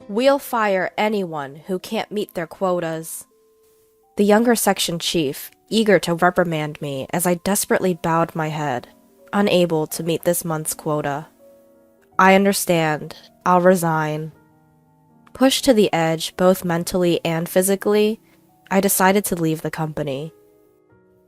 We'll fire anyone who can't meet their quotas. The younger section chief, eager to reprimand me as I desperately bowed my head, unable to meet this month's quota. I understand. I'll resign. Pushed to the edge, both mentally and physically, I decided to leave the company.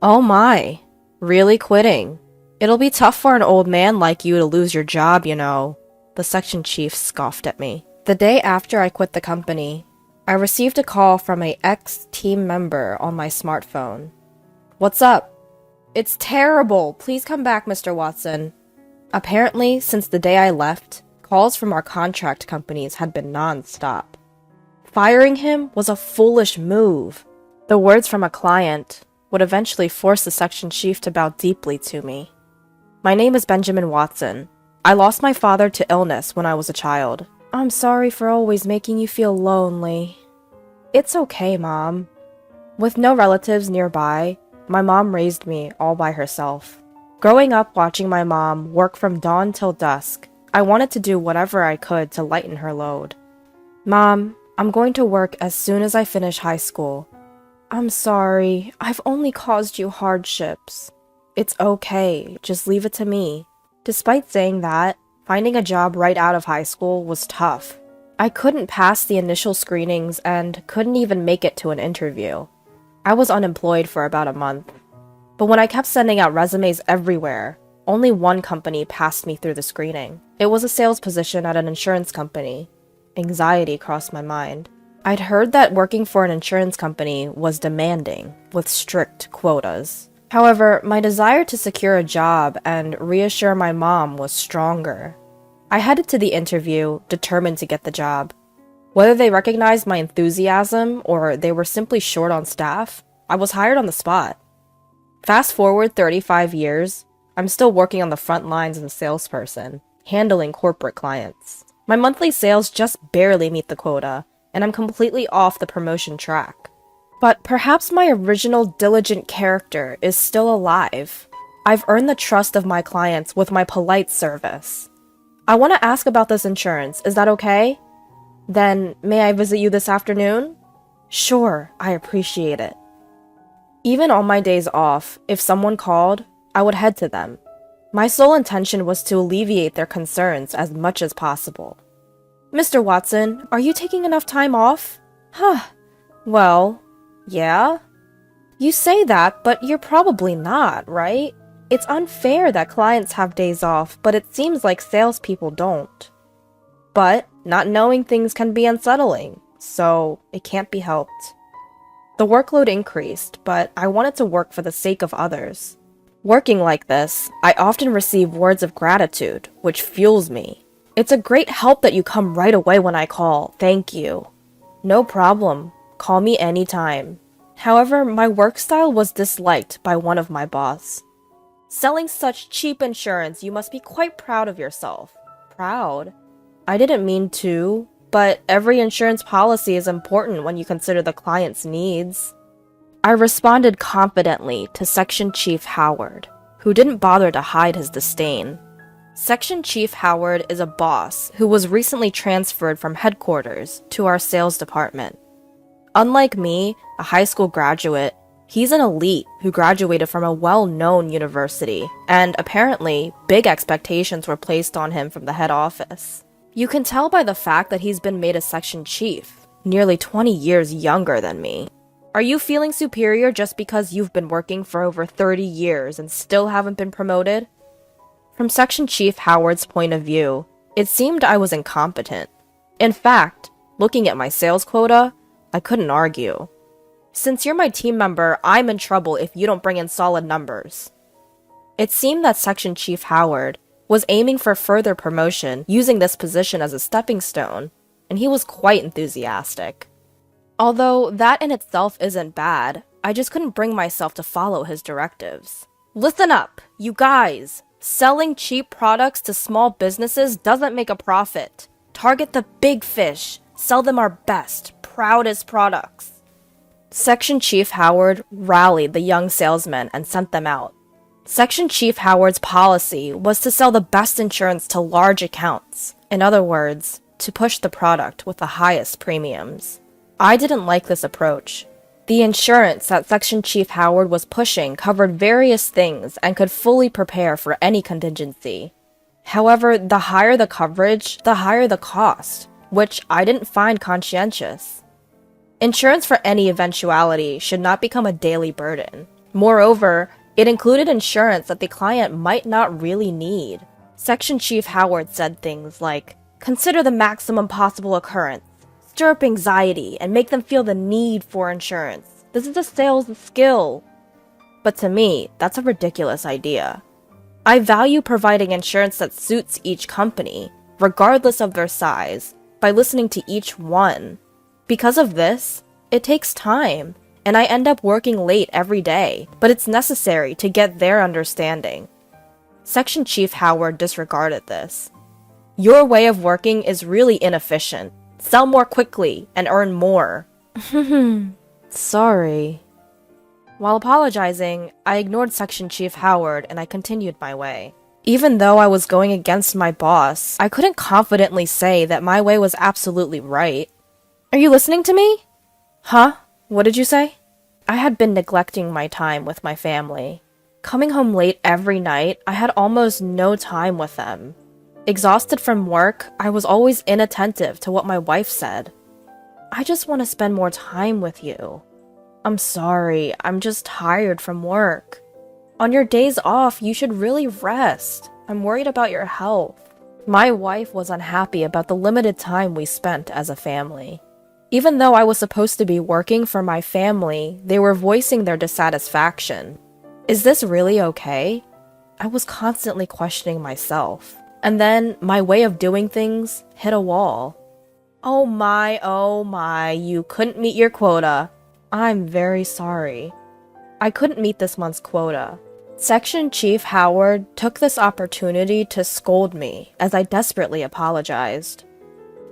Oh my, really quitting? It'll be tough for an old man like you to lose your job, you know, the section chief scoffed at me. The day after I quit the company, I received a call from an ex-team member on my smartphone. What's up? It's terrible. Please come back, Mr. Watson. Apparently, since the day I left, calls from our contract companies had been non-stop. Firing him was a foolish move. The words from a client would eventually force the section chief to bow deeply to me. My name is Benjamin Watson. I lost my father to illness when I was a child. I'm sorry for always making you feel lonely. It's okay, Mom. With no relatives nearby, my mom raised me all by herself. Growing up watching my mom work from dawn till dusk, I wanted to do whatever I could to lighten her load. Mom, I'm going to work as soon as I finish high school. I'm sorry, I've only caused you hardships. It's okay, just leave it to me. Despite saying that, finding a job right out of high school was tough. I couldn't pass the initial screenings and couldn't even make it to an interview. I was unemployed for about a month. But when I kept sending out resumes everywhere, only one company passed me through the screening. It was a sales position at an insurance company. Anxiety crossed my mind. I'd heard that working for an insurance company was demanding, with strict quotas. However, my desire to secure a job and reassure my mom was stronger. I headed to the interview, determined to get the job. Whether they recognized my enthusiasm or they were simply short on staff, I was hired on the spot. Fast forward 35 years, I'm still working on the front lines as a salesperson, handling corporate clients. My monthly sales just barely meet the quota, and I'm completely off the promotion track. But perhaps my original diligent character is still alive. I've earned the trust of my clients with my polite service. I want to ask about this insurance, is that okay? Then, may I visit you this afternoon? Sure, I appreciate it. Even on my days off, if someone called, I would head to them. My sole intention was to alleviate their concerns as much as possible. Mr. Watson, are you taking enough time off? Well, yeah? You say that, but you're probably not, right? It's unfair that clients have days off, but it seems like salespeople don't. But not knowing things can be unsettling, so it can't be helped. The workload increased, but I wanted to work for the sake of others. Working like this, I often receive words of gratitude, which fuels me. It's a great help that you come right away when I call. Thank you. No problem. Call me anytime. However, my work style was disliked by one of my boss. Selling such cheap insurance, you must be quite proud of yourself. Proud? I didn't mean to, but every insurance policy is important when you consider the client's needs. I responded confidently to Section Chief Howard, who didn't bother to hide his disdain. Section Chief Howard is a boss who was recently transferred from headquarters to our sales department. Unlike me, a high school graduate, he's an elite who graduated from a well-known university, and apparently, big expectations were placed on him from the head office. You can tell by the fact that he's been made a section chief, nearly 20 years younger than me. Are you feeling superior just because you've been working for over 30 years and still haven't been promoted? From Section Chief Howard's point of view, it seemed I was incompetent. In fact, looking at my sales quota, I couldn't argue. Since you're my team member, I'm in trouble if you don't bring in solid numbers. It seemed that Section Chief Howard was aiming for further promotion using this position as a stepping stone, and he was quite enthusiastic. Although that in itself isn't bad, I just couldn't bring myself to follow his directives. Listen up, you guys! Selling cheap products to small businesses doesn't make a profit. Target the big fish. Sell them our best, proudest products. Section Chief Howard rallied the young salesmen and sent them out. Section Chief Howard's policy was to sell the best insurance to large accounts. In other words, to push the product with the highest premiums. I didn't like this approach. The insurance that Section Chief Howard was pushing covered various things and could fully prepare for any contingency. However, the higher the coverage, the higher the cost, which I didn't find conscientious. Insurance for any eventuality should not become a daily burden. Moreover, it included insurance that the client might not really need. Section Chief Howard said things like, "Consider the maximum possible occurrence, stir up anxiety, and make them feel the need for insurance. This is a sales skill." But to me, that's a ridiculous idea. I value providing insurance that suits each company, regardless of their size, by listening to each one. Because of this, it takes time, and I end up working late every day, but it's necessary to get their understanding. Section Chief Howard disregarded this. "Your way of working is really inefficient. Sell more quickly and earn more." Sorry. While apologizing, I ignored Section Chief Howard and I continued my way. Even though I was going against my boss, I couldn't confidently say that my way was absolutely right. "Are you listening to me?" "Huh? What did you say?" I had been neglecting my time with my family. Coming home late every night, I had almost no time with them. Exhausted from work, I was always inattentive to what my wife said. "I just want to spend more time with you." "I'm sorry, I'm just tired from work." "On your days off, you should really rest. I'm worried about your health." My wife was unhappy about the limited time we spent as a family. Even though I was supposed to be working for my family, they were voicing their dissatisfaction. Is this really okay? I was constantly questioning myself. And then my way of doing things hit a wall. Oh my, you couldn't meet your quota. I'm very sorry. I couldn't meet this month's quota. Section Chief Howard took this opportunity to scold me as I desperately apologized.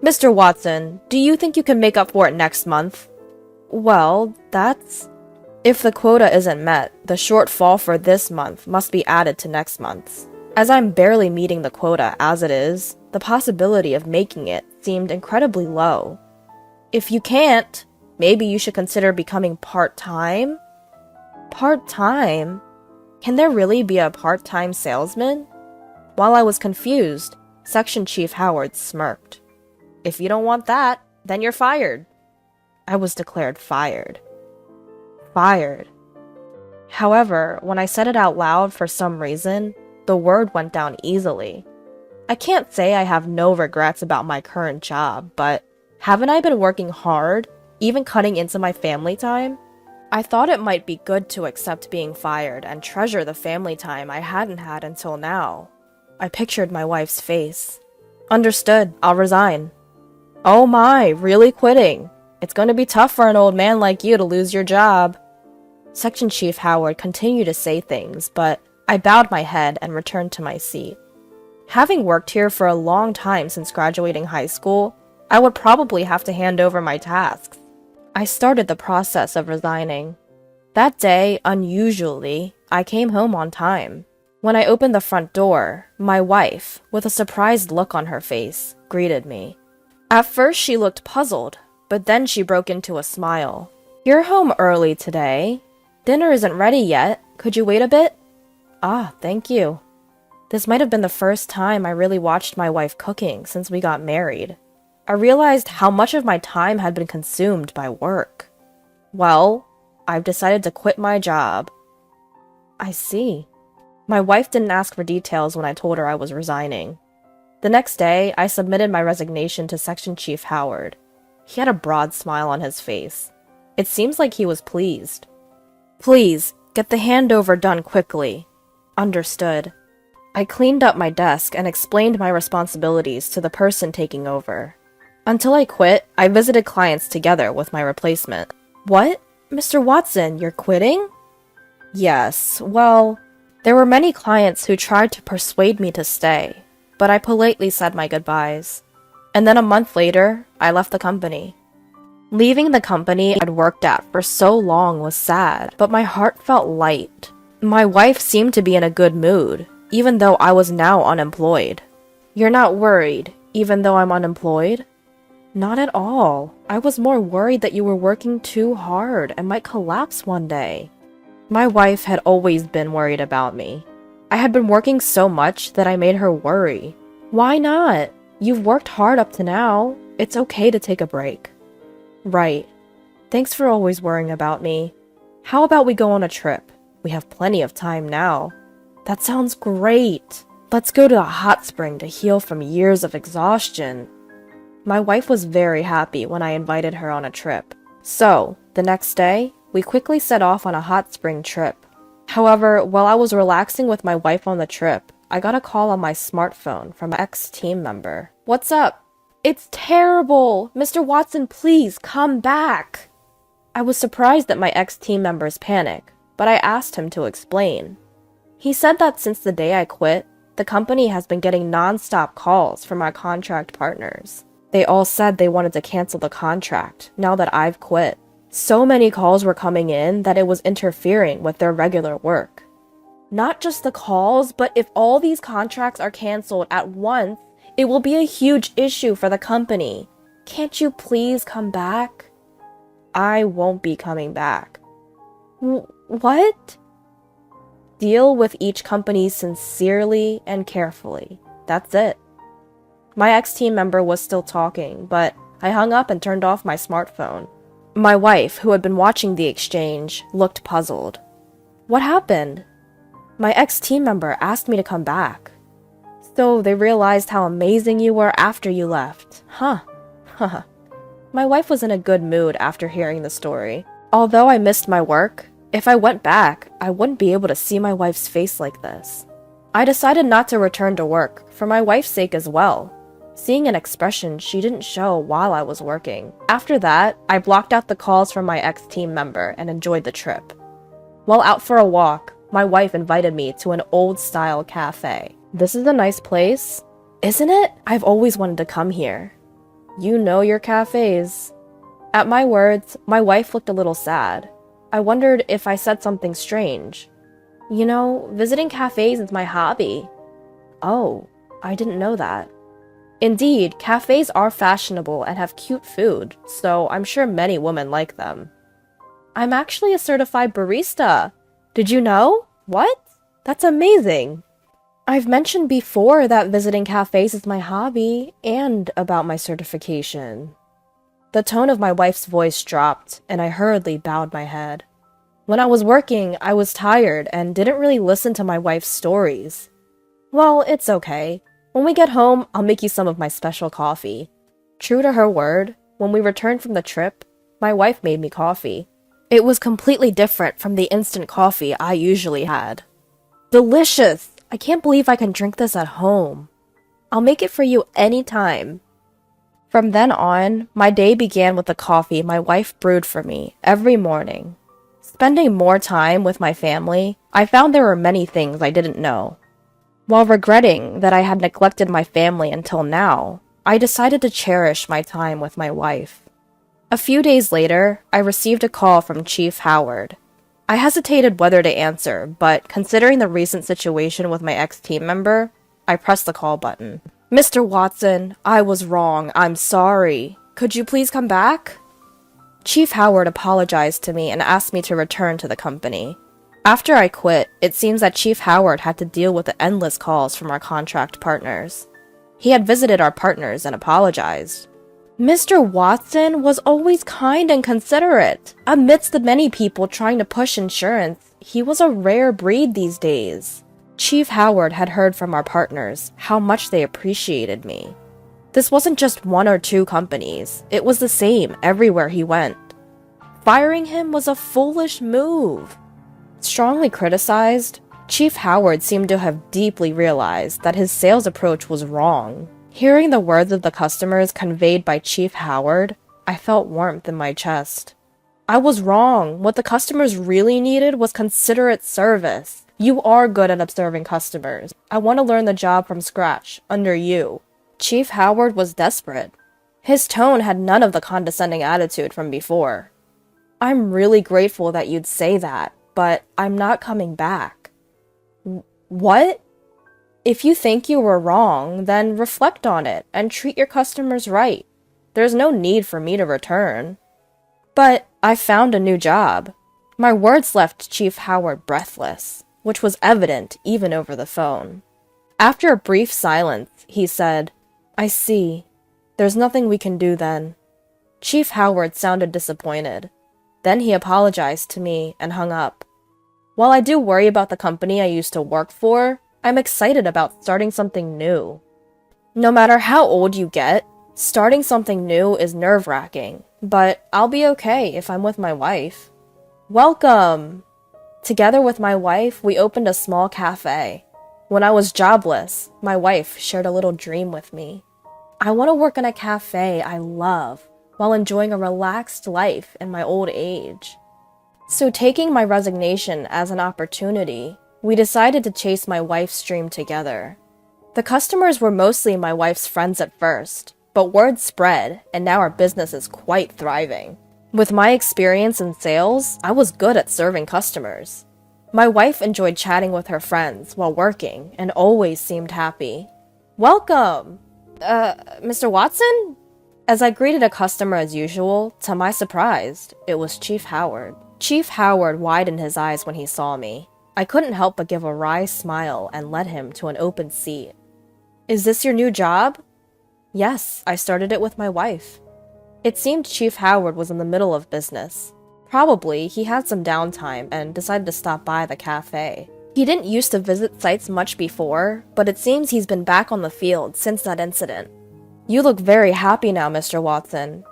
"Mr. Watson, do you think you can make up for it next month?" "Well, that's... If the quota isn't met, the shortfall for this month must be added to next month's. As I'm barely meeting the quota as it is, the possibility of making it seemed incredibly low. If you can't, maybe you should consider becoming part-time?" Part-time? Can there really be a part-time salesman? While I was confused, Section Chief Howard smirked. "If you don't want that, then you're fired." I was declared fired. Fired. However, when I said it out loud for some reason, the word went down easily. I can't say I have no regrets about my current job, but haven't I been working hard, even cutting into my family time? I thought it might be good to accept being fired and treasure the family time I hadn't had until now. I pictured my wife's face. "Understood, I'll resign." "Oh my, really quitting? It's going to be tough for an old man like you to lose your job." Section Chief Howard continued to say things, but I bowed my head and returned to my seat. Having worked here for a long time since graduating high school, I would probably have to hand over my tasks. I started the process of resigning. That day, unusually, I came home on time. When I opened the front door, my wife, with a surprised look on her face, greeted me. At first she looked puzzled, but then she broke into a smile. "You're home early today. Dinner isn't ready yet. Could you wait a bit?" "Ah, thank you." This might have been the first time I really watched my wife cooking since we got married. I realized how much of my time had been consumed by work. "Well, I've decided to quit my job." "I see." My wife didn't ask for details when I told her I was resigning. The next day, I submitted my resignation to Section Chief Howard. He had a broad smile on his face. It seems like he was pleased. "Please, get the handover done quickly." Understood. I cleaned up my desk and explained my responsibilities to the person taking over. Until I quit, I visited clients together with my replacement. "What? Mr. Watson, you're quitting?" "Yes, well, there were many clients who tried to persuade me to stay, but I politely said my goodbyes. And then a month later, I left the company. Leaving the company I'd worked at for so long was sad, but my heart felt light. My wife seemed to be in a good mood, even though I was now unemployed. "You're not worried. even though I'm unemployed? Not at all. I was more worried that you were working too hard and might collapse one day. My wife had always been worried about me. I had been working so much that I made her worry. Why not? You've worked hard up to now. It's okay to take a break. Right. Thanks for always worrying about me. How about we go on a trip? We have plenty of time now. That sounds great. Let's go to a hot spring to heal from years of exhaustion. My wife was very happy when I invited her on a trip. So, the next day, we quickly set off on a hot spring trip. However, while I was relaxing with my wife on the trip, I got a call on my smartphone from an ex-team member. What's up? It's terrible! Mr. Watson, please come back! I was surprised at my ex-team member's panic, but I asked him to explain. He said that since the day I quit, the company has been getting non-stop calls from our contract partners. They all said they wanted to cancel the contract now that I've quit. So many calls were coming in that it was interfering with their regular work. Not just the calls, but if all these contracts are canceled at once, it will be a huge issue for the company. Can't you please come back? I won't be coming back. What? Deal with each company sincerely and carefully. That's it. My ex-team member was still talking, but I hung up and turned off my smartphone. My wife, who had been watching the exchange, looked puzzled. What happened? My ex-team member asked me to come back. So they realized how amazing you were after you left. Huh. My wife was in a good mood after hearing the story. Although I missed my work, if I went back, I wouldn't be able to see my wife's face like this. I decided not to return to work, for my wife's sake as well. Seeing an expression she didn't show while I was working. After that, I blocked out the calls from my ex-team member and enjoyed the trip. While out for a walk, my wife invited me to an old-style cafe. This is a nice place, isn't it? I've always wanted to come here. You know your cafes. At my words, my wife looked a little sad. I wondered if I said something strange. You know, visiting cafes is my hobby. Oh, I didn't know that. Indeed, cafes are fashionable and have cute food, so I'm sure many women like them. I'm actually a certified barista. Did you know? What? That's amazing. I've mentioned before that visiting cafes is my hobby and about my certification. The tone of my wife's voice dropped, and I hurriedly bowed my head. When I was working, I was tired and didn't really listen to my wife's stories. Well, it's okay. When we get home, I'll make you some of my special coffee. True to her word, when we returned from the trip, my wife made me coffee. It was completely different from the instant coffee I usually had. Delicious! I can't believe I can drink this at home. I'll make it for you anytime. From then on, my day began with the coffee my wife brewed for me every morning. Spending more time with my family, I found there were many things I didn't know. While regretting that I had neglected my family until now, I decided to cherish my time with my wife. A few days later, I received a call from Chief Howard. I hesitated whether to answer, but considering the recent situation with my ex-team member, I pressed the call button. Mr. Watson, I was wrong. I'm sorry. Could you please come back? Chief Howard apologized to me and asked me to return to the company. After I quit, it seems that Chief Howard had to deal with the endless calls from our contract partners. He had visited our partners and apologized. Mr. Watson was always kind and considerate. Amidst the many people trying to push insurance, he was a rare breed these days. Chief Howard had heard from our partners how much they appreciated me. This wasn't just one or two companies, it was the same everywhere he went. Firing him was a foolish move. Strongly criticized, Chief Howard seemed to have deeply realized that his sales approach was wrong. Hearing the words of the customers conveyed by Chief Howard, I felt warmth in my chest. I was wrong. What the customers really needed was considerate service. You are good at observing customers. I want to learn the job from scratch, under you. Chief Howard was desperate. His tone had none of the condescending attitude from before. I'm really grateful that you'd say that, but I'm not coming back. What? If you think you were wrong, then reflect on it and treat your customers right. There's no need for me to return. But I found a new job. My words left Chief Howard breathless, which was evident even over the phone. After a brief silence, he said, "I see. There's nothing we can do then." Chief Howard sounded disappointed. Then he apologized to me and hung up. While I do worry about the company I used to work for, I'm excited about starting something new. No matter how old you get, starting something new is nerve-wracking, but I'll be okay if I'm with my wife. Welcome! Together with my wife, we opened a small cafe. When I was jobless, my wife shared a little dream with me. I want to work in a cafe I love while enjoying a relaxed life in my old age. So taking my resignation as an opportunity, we decided to chase my wife's dream together. The customers were mostly my wife's friends at first, but word spread, and now our business is quite thriving. With my experience in sales, I was good at serving customers. My wife enjoyed chatting with her friends while working and always seemed happy. "Welcome! Mr. Watson?" As I greeted a customer as usual, to my surprise, it was Chief Howard. Chief Howard widened his eyes when he saw me. I couldn't help but give a wry smile and led him to an open seat. "Is this your new job?" "Yes, I started it with my wife." It seemed Chief Howard was in the middle of business. Probably he had some downtime and decided to stop by the cafe. He didn't used to visit sites much before, but it seems he's been back on the field since that incident. "You look very happy now, Mr. Watson."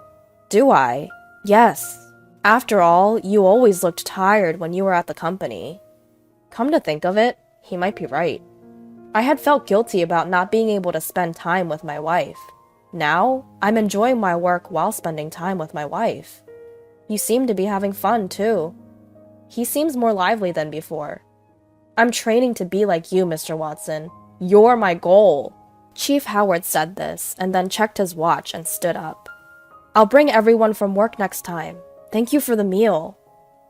"Do I?" "Yes. After all, you always looked tired when you were at the company." Come to think of it, he might be right. I had felt guilty about not being able to spend time with my wife. Now, I'm enjoying my work while spending time with my wife. "You seem to be having fun, too." He seems more lively than before. "I'm training to be like you, Mr. Watson. You're my goal." Chief Howard said this, and then checked his watch and stood up. "I'll bring everyone from work next time. Thank you for the meal."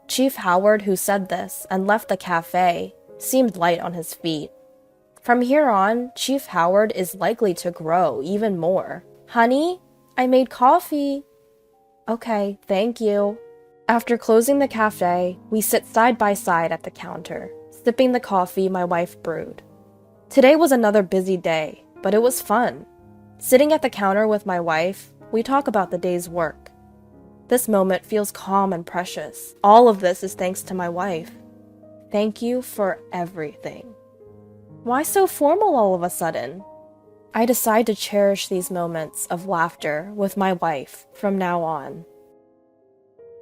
Chief Howard, who said this and left the cafe, seemed light on his feet. From here on, Chief Howard is likely to grow even more. "Honey, I made coffee." "Okay, thank you." After closing the cafe, we sit side by side at the counter, sipping the coffee my wife brewed. Today was another busy day, but it was fun. Sitting at the counter with my wife, we talk about the day's work. This moment feels calm and precious. All of this is thanks to my wife. Thank you for everything. Why so formal all of a sudden? I decide to cherish these moments of laughter with my wife from now on.